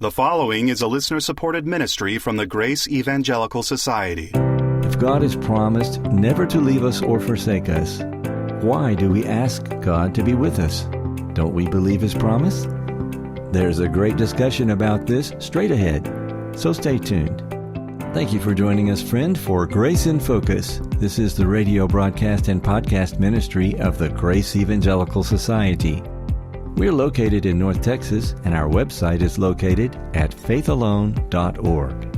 The following is a listener-supported ministry from the Grace Evangelical Society. If God has promised never to leave us or forsake us, why do we ask God to be with us? Don't we believe His promise? There's a great discussion about this straight ahead, so stay tuned. Thank you for joining us, friend, for Grace in Focus. This is the radio broadcast and podcast ministry of the Grace Evangelical Society. We're located in North Texas, and our website is located at faithalone.org.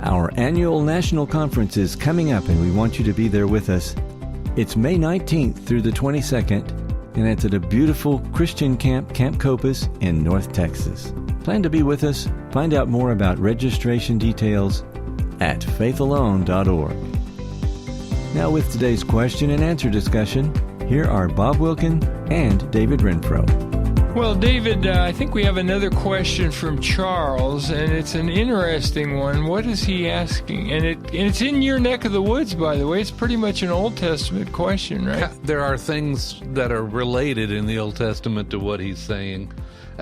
Our annual national conference is coming up, and we want you to be there with us. It's May 19th through the 22nd, and it's at a beautiful Christian camp, Camp Copus, in North Texas. Plan to be with us. Find out more about registration details at faithalone.org. Now with today's question and answer discussion, here are Bob Wilkin and David Renfro. Well, David, I think we have another question from Charles, and it's an interesting one. What is he asking? And it's in your neck of the woods, by the way. It's pretty much an Old Testament question, right? There are things that are related in the Old Testament to what he's saying,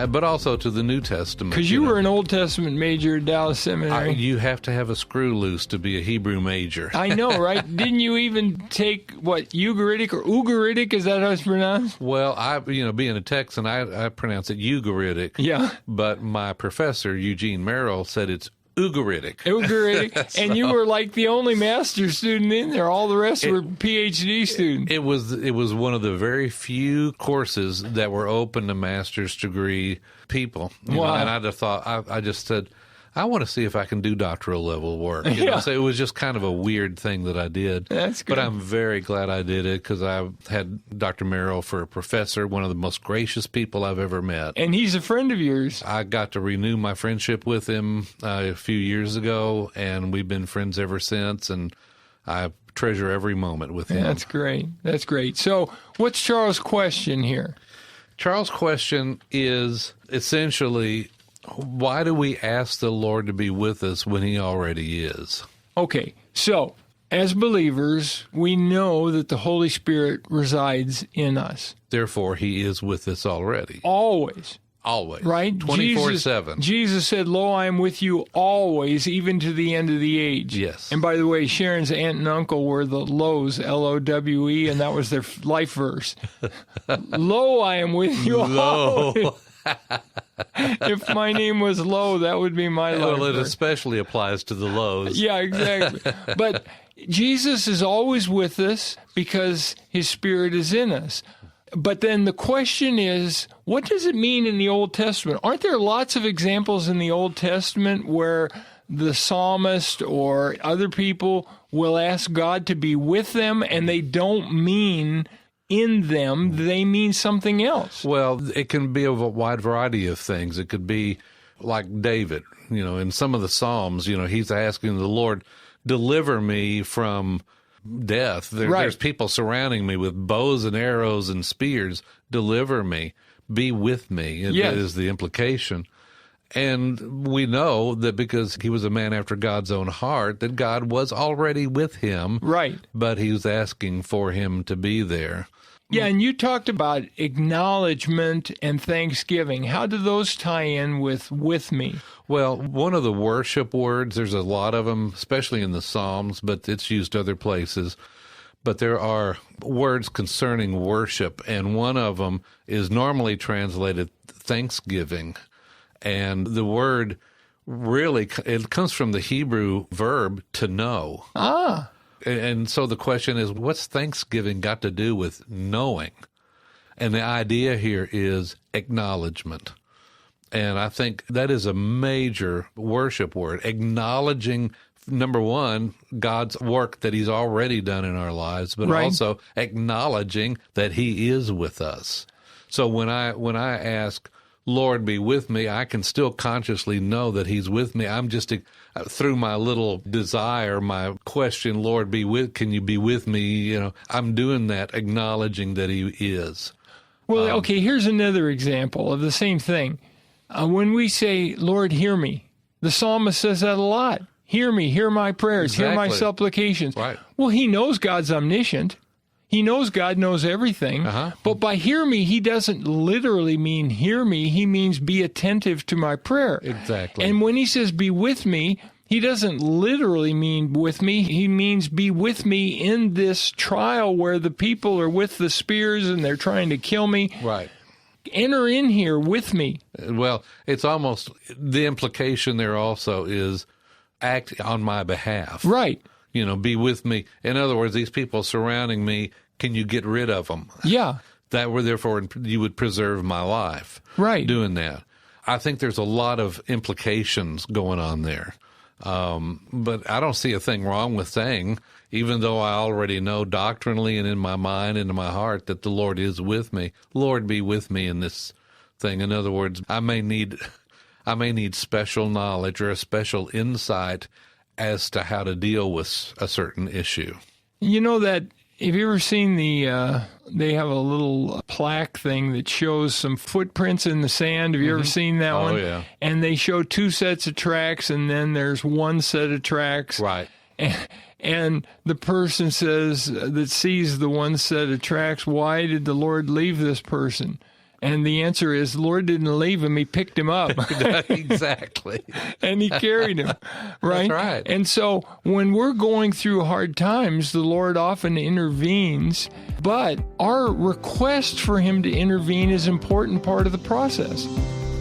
but also to the New Testament. Because you were an Old Testament major at Dallas Seminary. You have to have a screw loose to be a Hebrew major. I know, right? Didn't you even take, Ugaritic or Ugaritic? Is that how it's pronounced? Well, being a Texan, I pronounce it Ugaritic. Yeah. But my professor, Eugene Merrill, said it's Ugaritic. Ugaritic. So, and you were like the only master's student in there. All the rest were PhD students. It was one of the very few courses that were open to master's degree people. Wow. And I just said, I want to see if I can do doctoral level work. So it was just kind of a weird thing that I did. That's good. But I'm very glad I did it because I had Dr. Merrill for a professor, one of the most gracious people I've ever met. And he's a friend of yours. I got to renew my friendship with him a few years ago, and we've been friends ever since, and I treasure every moment with him. That's great. That's great. So what's Charles' question here? Charles' question is essentially, why do we ask the Lord to be with us when He already is? Okay, so as believers, we know that the Holy Spirit resides in us. Therefore, He is with us already. Always. Always. Right? 24/7. Jesus said, "Lo, I am with you always, even to the end of the age." Yes. And by the way, Sharon's aunt and uncle were the Lows, L-O-W-E, and that was their life verse. Lo, I am with you always. If my name was Low, that would be my life. Well, it especially applies to the Lows. Yeah, exactly. But Jesus is always with us because His Spirit is in us. But then the question is, what does it mean in the Old Testament? Aren't there lots of examples in the Old Testament where the psalmist or other people will ask God to be with them, and they don't mean in them, they mean something else? Well, it can be of a wide variety of things. It could be like David, in some of the Psalms, he's asking the Lord, deliver me from death. There's people surrounding me with bows and arrows and spears. Deliver me. Be with me. That is the implication. And we know that because he was a man after God's own heart, that God was already with him. Right. But he was asking for him to be there. Yeah, and you talked about acknowledgement and thanksgiving. How do those tie in with me? Well, one of the worship words, there's a lot of them, especially in the Psalms, but it's used other places. But there are words concerning worship, and one of them is normally translated thanksgiving. And the word really, it comes from the Hebrew verb to know. Ah. And so the question is, what's thanksgiving got to do with knowing? And the idea here is acknowledgement. And I think that is a major worship word, acknowledging, number one, God's work that He's already done in our lives, but also acknowledging that He is with us. So when I ask, Lord, be with me, I can still consciously know that He's with me. I'm just, through my little desire, my question, Lord, can you be with me? I'm doing that, acknowledging that He is. Well, okay, here's another example of the same thing. When we say, Lord, hear me, the psalmist says that a lot. Hear me, hear my prayers, hear my supplications. Right. Well, he knows God's omniscient. he knows God knows everything. But by hear me, he doesn't literally mean hear me. He means be attentive to my prayer. Exactly. And when he says be with me, he doesn't literally mean with me. He means be with me in this trial where the people are with the spears and they're trying to kill me. Right. Enter in here with me. Well, it's almost, the implication there also is act on my behalf. Right. Be with me. In other words, these people surrounding me, can you get rid of them? Yeah. That were therefore you would preserve my life. Right. Doing that. I think there's a lot of implications going on there. But I don't see a thing wrong with saying, even though I already know doctrinally and in my mind and in my heart that the Lord is with me, Lord, be with me in this thing. In other words, I may need special knowledge or a special insight as to how to deal with a certain issue. You know that, have you ever seen they have a little plaque thing that shows some footprints in the sand? Have you ever seen that one? Oh, yeah. And they show two sets of tracks, and then there's one set of tracks. Right. And the person says, that sees the one set of tracks, why did the Lord leave this person? And the answer is, the Lord didn't leave him, he picked him up. Exactly. And he carried him, right? That's right. And so when we're going through hard times, the Lord often intervenes, but our request for him to intervene is an important part of the process.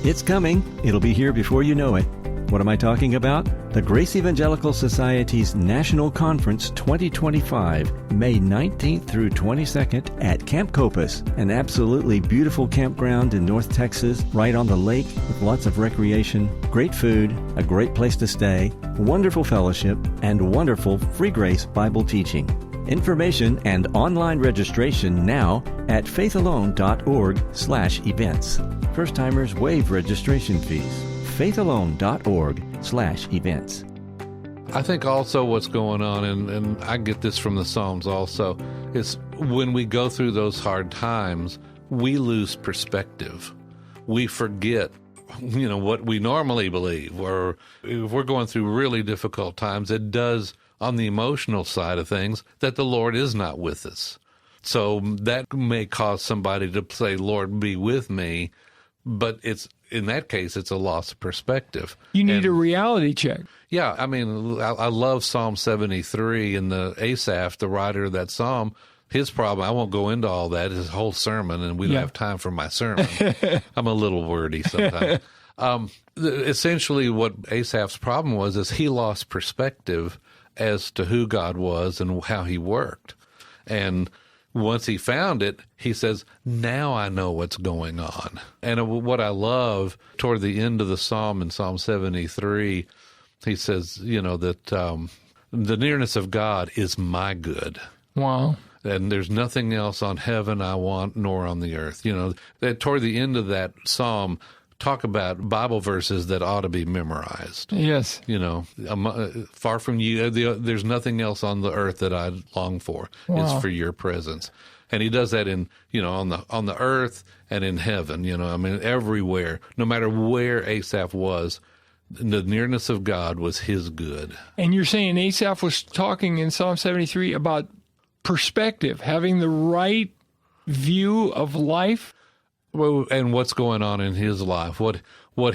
It's coming. It'll be here before you know it. What am I talking about? The Grace Evangelical Society's National Conference 2025, May 19th through 22nd at Camp Copus, an absolutely beautiful campground in North Texas, right on the lake with lots of recreation, great food, a great place to stay, wonderful fellowship, and wonderful free grace Bible teaching. Information and online registration now at faithalone.org/events. First-timers waive registration fees. faithalone.org/events. I think also what's going on, and I get this from the Psalms also, is when we go through those hard times, we lose perspective. We forget, what we normally believe, or if we're going through really difficult times, it does, on the emotional side of things, that the Lord is not with us. So that may cause somebody to say, Lord, be with me, but in that case, it's a loss of perspective. You need a reality check. Yeah, I mean, I love Psalm 73, and the Asaph, the writer of that psalm, his problem, I won't go into all that, his whole sermon, and we don't have time for my sermon. I'm a little wordy sometimes. Essentially, what Asaph's problem was is he lost perspective as to who God was and how he worked. And once he found it, he says, now I know what's going on. And what I love, toward the end of the psalm in Psalm 73, he says, that the nearness of God is my good. Wow. And there's nothing else on heaven I want, nor on the earth. That toward the end of that psalm, talk about Bible verses that ought to be memorized. Yes. Far from you, there's nothing else on the earth that I long for. Wow. It's for your presence. And he does that in, on the earth and in heaven, everywhere. No matter where Asaph was, the nearness of God was his good. And you're saying Asaph was talking in Psalm 73 about perspective, having the right view of life? Well, and what's going on in his life, what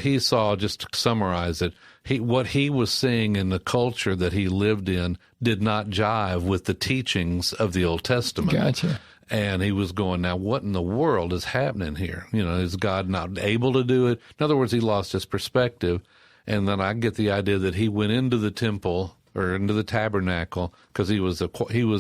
he saw, just to summarize it, what he was seeing in the culture that he lived in did not jive with the teachings of the Old Testament. Gotcha. And he was going, now what in the world is happening here? Is God not able to do it? In other words, he lost his perspective. And then I get the idea that he went into the temple or into the tabernacle because he was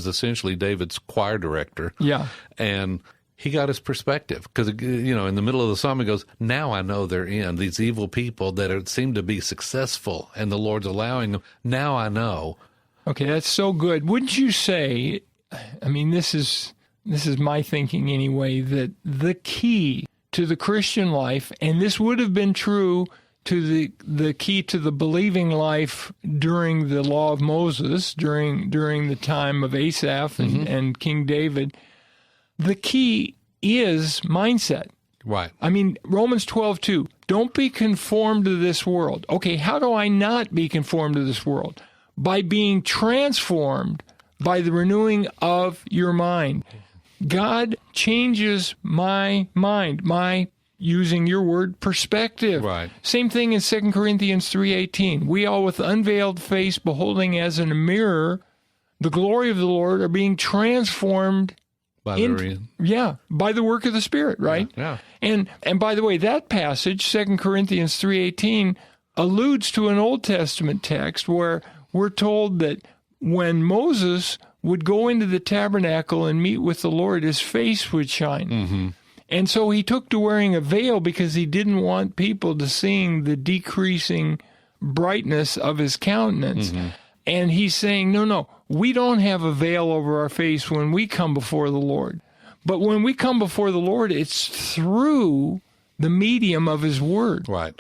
essentially David's choir director. Yeah. And he got his perspective because, in the middle of the psalm, he goes, now I know they're in these evil people that seem to be successful and the Lord's allowing them. Now I know. Okay, that's so good. Wouldn't you say, this is my thinking anyway, that the key to the Christian life, and this would have been true to the key to the believing life during the law of Moses, during the time of Asaph and King David, the key is mindset. Right. Romans 12:2, don't be conformed to this world. Okay, how do I not be conformed to this world? By being transformed by the renewing of your mind. God changes my mind, my, using your word, perspective. Right. Same thing in 2 Corinthians 3:18. We all with unveiled face, beholding as in a mirror the glory of the Lord, are being transformed by the work of the Spirit, right? Yeah. And by the way, that passage, 2 Corinthians 3:18, alludes to an Old Testament text where we're told that when Moses would go into the tabernacle and meet with the Lord, his face would shine. Mm-hmm. And so he took to wearing a veil because he didn't want people to seeing the decreasing brightness of his countenance. Mm-hmm. And he's saying, no, we don't have a veil over our face when we come before the Lord. But when we come before the Lord, it's through the medium of his word. Right.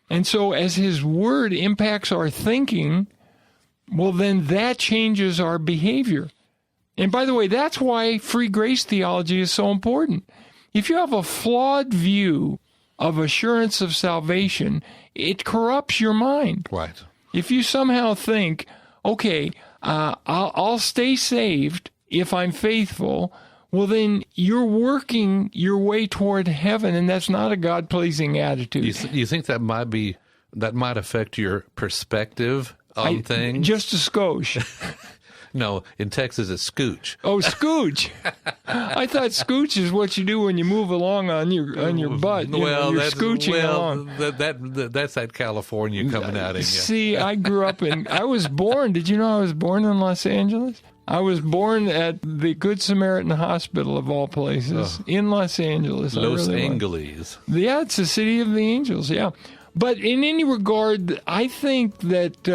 And so as his word impacts our thinking, well, then that changes our behavior. And by the way, that's why free grace theology is so important. If you have a flawed view of assurance of salvation, it corrupts your mind. Right. If you somehow think, okay, I'll stay saved if I'm faithful, well, then you're working your way toward heaven, and that's not a God-pleasing attitude. You think that might affect your perspective on things? Just a skosh. No, in Texas it's scooch. Oh, scooch. I thought scooch is what you do when you move along on your butt. You're scooching along. That's that California coming out in you. See, I was born, did you know I was born in Los Angeles? I was born at the Good Samaritan Hospital, of all places, in Los Angeles. Los Angeles. Yeah, it's the city of the angels, yeah. But in any regard, I think that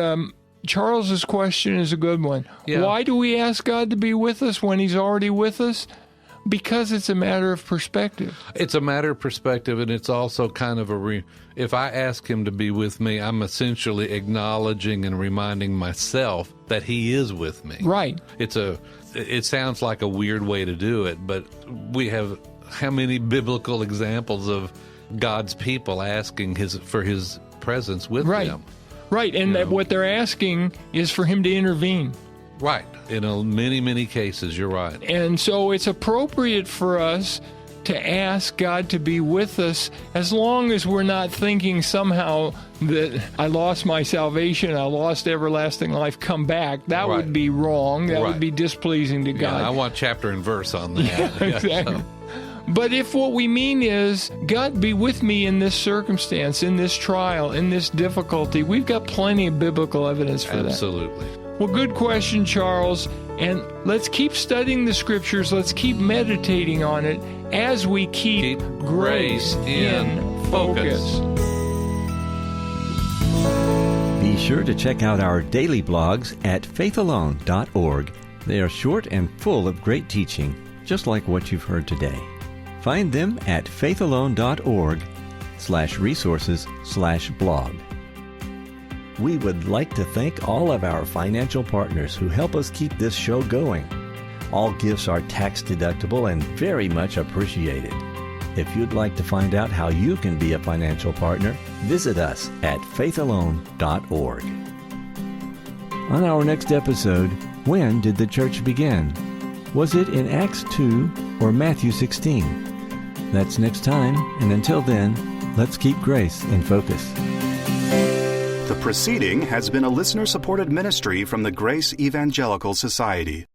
Charles's question is a good one. Yeah. Why do we ask God to be with us when he's already with us? Because it's a matter of perspective. It's a matter of perspective, and it's also kind of if I ask him to be with me, I'm essentially acknowledging and reminding myself that he is with me. Right. It sounds like a weird way to do it, but we have how many biblical examples of God's people asking for his presence with them? Right, and what they're asking is for him to intervene. Right, in many, many cases, you're right. And so it's appropriate for us to ask God to be with us as long as we're not thinking somehow that I lost my salvation, I lost everlasting life, come back. That would be wrong. That would be displeasing to God. Yeah, I want chapter and verse on that. Yeah, exactly. But if what we mean is, God, be with me in this circumstance, in this trial, in this difficulty, we've got plenty of biblical evidence for that. Absolutely. Well, good question, Charles. And let's keep studying the Scriptures. Let's keep meditating on it as we keep grace in focus. Be sure to check out our daily blogs at faithalone.org. They are short and full of great teaching, just like what you've heard today. Find them at faithalone.org/resources/blog. We would like to thank all of our financial partners who help us keep this show going. All gifts are tax deductible and very much appreciated. If you'd like to find out how you can be a financial partner, visit us at faithalone.org. On our next episode, when did the church begin? Was it in Acts 2 or Matthew 16? That's next time, and until then, let's keep grace in focus. The proceeding has been a listener-supported ministry from the Grace Evangelical Society.